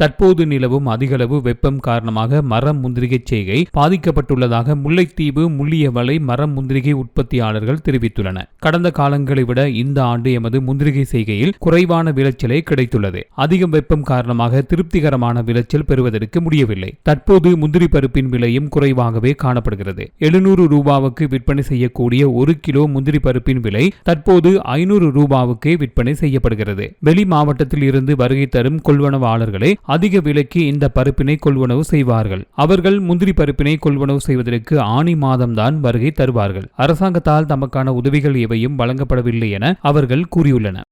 தற்போது நிலவும் அதிகளவு வெப்பம் காரணமாக மரம் முந்திரிகை செய்கை பாதிக்கப்பட்டுள்ளதாக முல்லைத்தீவு முள்ளியவளை மரம் முந்திரிகை உற்பத்தியாளர்கள் தெரிவித்துள்ளனர். கடந்த காலங்களை விட இந்த ஆண்டு எமது முந்திரிகை செய்கையில் குறைவான விளைச்சலே கிடைத்துள்ளது. அதிக வெப்பம் காரணமாக திருப்திகரமான விளைச்சல் பெறுவதற்கு முடியவில்லை. தற்போது முந்திரி பருப்பின் விலையும் குறைவாகவே காணப்படுகிறது. 700 ரூபாவுக்கு விற்பனை செய்யக்கூடிய 1 கிலோ முந்திரி பருப்பின் விலை தற்போது 500 ரூபாவுக்கே விற்பனை செய்யப்படுகிறது. வெளி மாவட்டத்தில் இருந்து வருகை தரும் கொள்வனவாளர்களே அதிக விலைக்கு இந்த பருப்பினை கொள்வனவு செய்வார்கள். அவர்கள் முந்திரி பருப்பினை கொள்வனவு செய்வதற்கு ஆணி மாதம்தான் வருகை தருவார்கள். அரசாங்கத்தால் தமக்கான உதவிகள் எவையும் வழங்கப்படவில்லை என அவர்கள் கூறியுள்ளனர்.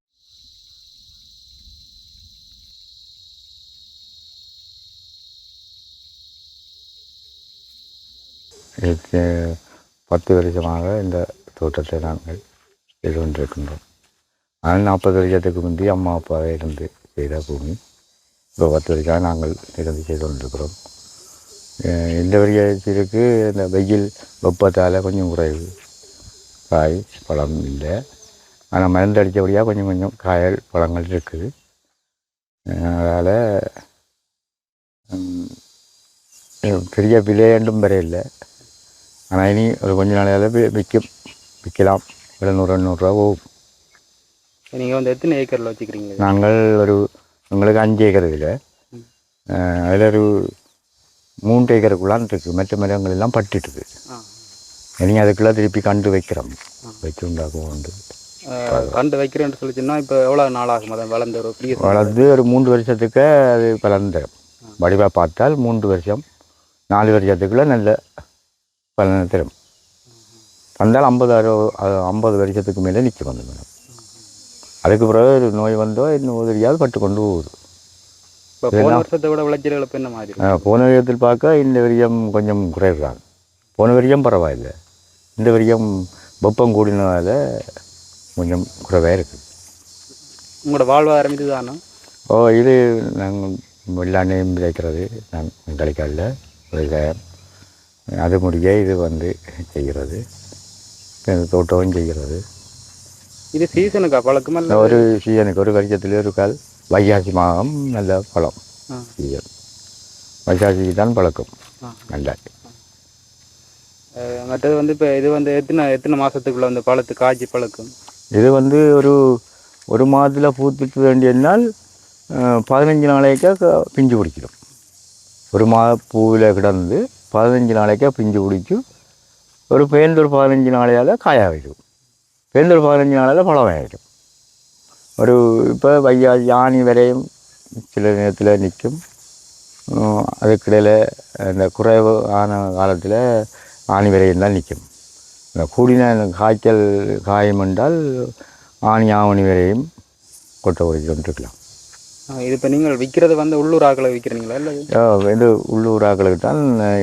இதுக்கு 10 வருஷமாக இந்த தோட்டத்தை நாங்கள் செய்து கொண்டிருக்கின்றோம். ஆனால் 40 வருஷத்துக்கு முந்தி அம்மா அப்பாவை இருந்து செய்த பூமி. இப்போ 10 வருஷம் நாங்கள் இருந்து செய்து கொண்டிருக்கிறோம். இந்த வருஷத்திற்கு இந்த வெயில் வெப்பத்தால் கொஞ்சம் குறைவு, காய் பழம் இல்லை. ஆனால் மருந்து அடித்தபடியாக கொஞ்சம் கொஞ்சம் காயல் பழங்கள் இருக்குது. அதனால் பெரிய விலையண்டும் வர இல்லை. ஆனால் இனி ஒரு கொஞ்ச நாளையால் விற்கலாம். 700-800 ரூபா போகும். நீங்கள் வந்து எத்தனை ஏக்கரில் வச்சுக்கிறீங்க? நாங்கள் உங்களுக்கு 5 ஏக்கர் இதில். அதில் ஒரு 3 ஏக்கருக்குள்ளான் இருக்குது. மற்ற மரங்கள் எல்லாம் பட்டுட்டுது. இனி அதுக்குள்ளே திருப்பி கண்டு வைக்கிறோம். வச்சு உண்டாக்கும் உண்டு. கண்டு வைக்கிறேன்னு சொல்லிச்சுன்னா இப்போ எவ்வளோ நாள் ஆகும்? அதை வளர்ந்து ஒரு 3 வருஷத்துக்கு அது வளர்ந்துடும். வடிவாக பார்த்தால் 3 வருஷம் 4 வருஷத்துக்குள்ளே நல்ல பலனை தரும். வந்தால் 50 வருஷத்துக்கு மேலே நிற்க வந்து மேடம். அதுக்கு பிறகு ஒரு நோய் வந்தோ இன்னும் உதவியாவது பட்டு கொண்டு போகுது. போன வருஷத்தை விட விளைச்சல்கள் இப்போ என்ன மாதிரி? போன வருஷத்தில் பார்க்க இந்த வருஷம் கொஞ்சம் குறைவு தான். போன வருஷம் பரவாயில்லை. இந்த வருஷம் வெப்பம் கூடினதால் கொஞ்சம் குறைவாக இருக்குது. உங்களோட வாழ்வாதாரம் இது தானே? இது நாங்கள் வெள்ளாண்டையும் விதைக்கிறது. நாங்கள் கழிக்காலில் விவசாயம் அது முடிய இது வந்து செய்கிறது. தோட்டமும் செய்கிறது. இது சீசனுக்கா பழக்கம்? ஒரு சீசனுக்கு ஒரு வருஷத்துலேயே ஒரு கால் வைகாசி மாதம் நல்ல பழம் சீசன். வைகாசிக்கு தான் பழக்கம் நல்லா. மற்றது வந்து இப்போ இது வந்து எத்தனை மாதத்துக்குள்ளே வந்து பழத்து காய்ச்சி பழக்கம்? இது வந்து ஒரு மாதத்தில் பூத்துட்டு வேண்டிய நாள் 15 நாளைக்கா பிஞ்சு பிடிச்சிடும். ஒரு மாத பூவில் கிடந்து 15 நாளைக்கா பிஞ்சு பிடிக்கும். ஒரு 15 நாளையால் காயாகிடும். 15 நாளில் பழம் ஆகிடும். ஒரு இப்போ வைகாசி ஆணி வரையும் சில நேரத்தில் நிற்கும். அதுக்கிடையில் இந்த குறைவு ஆன காலத்தில் ஆணி வரையும் தான் நிற்கும். இந்த கூடின காய்ச்சல் காயம் என்றால் ஆணி வரையும் கொட்டை ஒழிச்சு கொண்டிருக்கலாம். இது இப்போ நீங்கள் விற்கிறது வந்து உள்ளூர் ஆக்களை விற்கிறீங்களா? இல்லை இது உள்ளூர் ஆக்களுக்கு தான்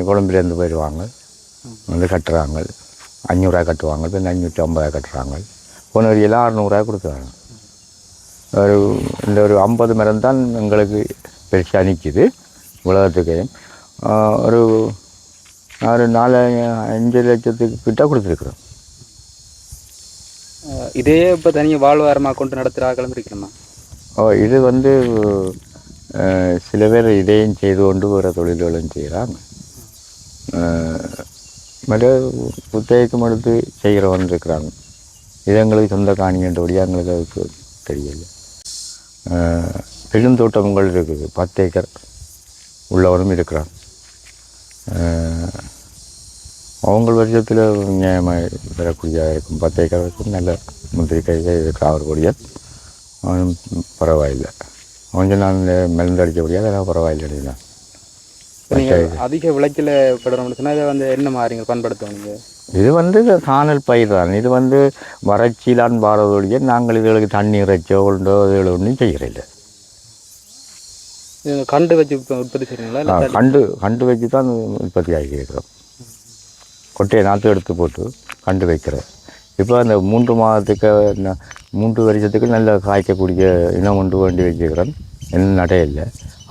கொழம்புலேருந்து போயிடுவாங்க. வந்து கட்டுறாங்க. 500 கட்டுவாங்க. இப்போ 550 கட்டுறாங்க. போன வரியெல்லாம் 600 கொடுத்துறாங்க. ஒரு 50 மரம் தான் எங்களுக்கு பெருசாக நிற்கிது உலகத்துக்கு. ஒரு 4-5 லட்சத்துக்கு கிட்ட கொடுத்துருக்குறோம். இதே இப்போ தனியாக வாழ்வாரமாக கொண்டு நடத்துகிற ஆக்களும் இருக்கணுமா? இது வந்து சில பேர் இதையும் செய்து கொண்டு வேறு தொழில்களும் செய்கிறாங்க. மற்ற புத்தகம் எடுத்து செய்கிறவன் இருக்கிறாங்க. இது எங்களுக்கு சொந்த காணின்றபடியாக எங்களுக்கு அதுக்கு தெரியல. பெருந்தோட்டங்கள் இருக்குது. 10 ஏக்கர் உள்ளவரும் இருக்கிறாங்க. அவங்க வருஷத்தில் நியாயமாக பெறக்கூடியதாக இருக்கும். 10 ஏக்கர் வரைக்கும் நல்ல முந்திரி கையில் இருக்கிற அவர்களுடைய அவனும் பரவாயில்லை. கொஞ்சம் நான் மருந்து அடிக்கக்கூடியது அதெல்லாம் பரவாயில்லை. அதிக விளைச்சல் படுறோம்னு இதை வந்து என்ன மாதிரிங்க பயன்படுத்துவாங்க? இது வந்து காணல் பயிர் தான். இது வந்து வறட்சியிலான் பாரதொழிய நாங்கள் இதுகளுக்கு தண்ணி இறைச்சோ உண்டோ இதுகளை ஒன்றும் செய்கிறதில்லை. கண்டு வச்சு உற்பத்தி செய்கிறீங்களா? கண்டு வச்சு தான் உற்பத்தி ஆகி இருக்கிறோம். கொட்டையை நாற்று எடுத்து போட்டு கண்டு வைக்கிறோம். இப்போ அந்த 3 மாதத்துக்கு 3 வருஷத்துக்கு நல்ல காய்க்கக்கூடிய இனம் ஒன்று வேண்டி வச்சுக்கிறோம். என்ன நடையில்லை.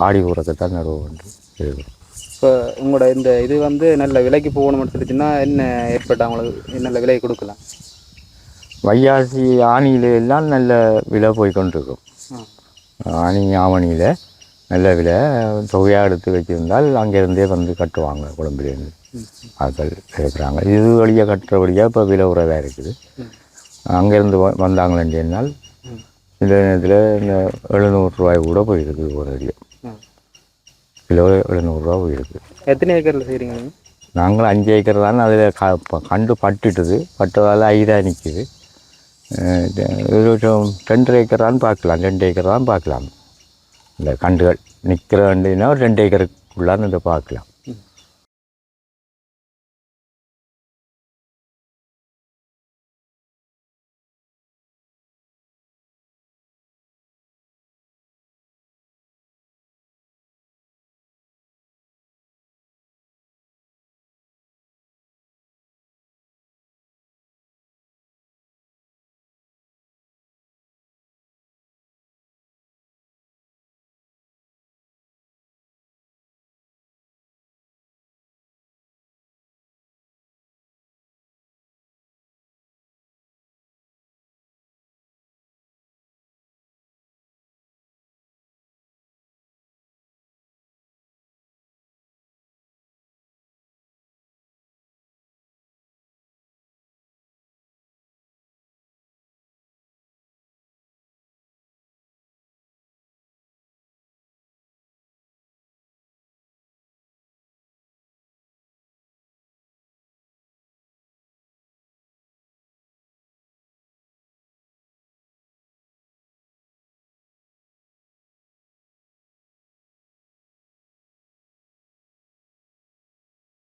ஆடி ஊறக்கத்தான் நடுவு கொண்டு இருக்கிறோம். இப்போ உங்களோட இந்த இது வந்து நல்ல விலைக்கு போகணும்னு சொல்லிச்சுன்னா என்ன ஏற்பட்டு அவங்களுக்கு நல்ல விலை கொடுக்கலாம்? வைகாசி ஆணியில எல்லாம் நல்ல விலை போய் கொண்டிருக்கும். ஆணி ஆவணியில் நல்ல விலை தொகையாக எடுத்து வச்சுருந்தால் அங்கேருந்தே வந்து கட்டுவாங்க கொழும்புலேருந்து ஆட்கள் இருக்கிறாங்க. இது வழியாக கட்டுற வழியாக இப்போ விலை உறவாக இருக்குது. அங்கேருந்து வந்தாங்களேன்னால் இந்த நேரத்தில் இந்த 700 ரூபாய் கூட போயிருக்கு ஒரு அடியாக. கிலோ 700 ரூபா போயிருக்கு. எத்தனை ஏக்கரில் செய்கிறீங்க? நாங்கள் 5 ஏக்கர் தான். அதில் கண்டு பட்டுட்டுது. பட்டதால் ஐதாக நிற்கிது. 2 ஏக்கர் தான் பார்க்கலாம். 2 ஏக்கர் தான் பார்க்கலாம். இந்த கண்டுகள் நிற்கிற வண்டினா ஒரு 2 ஏக்கருக்குள்ளான்னு இதை பார்க்கலாம்.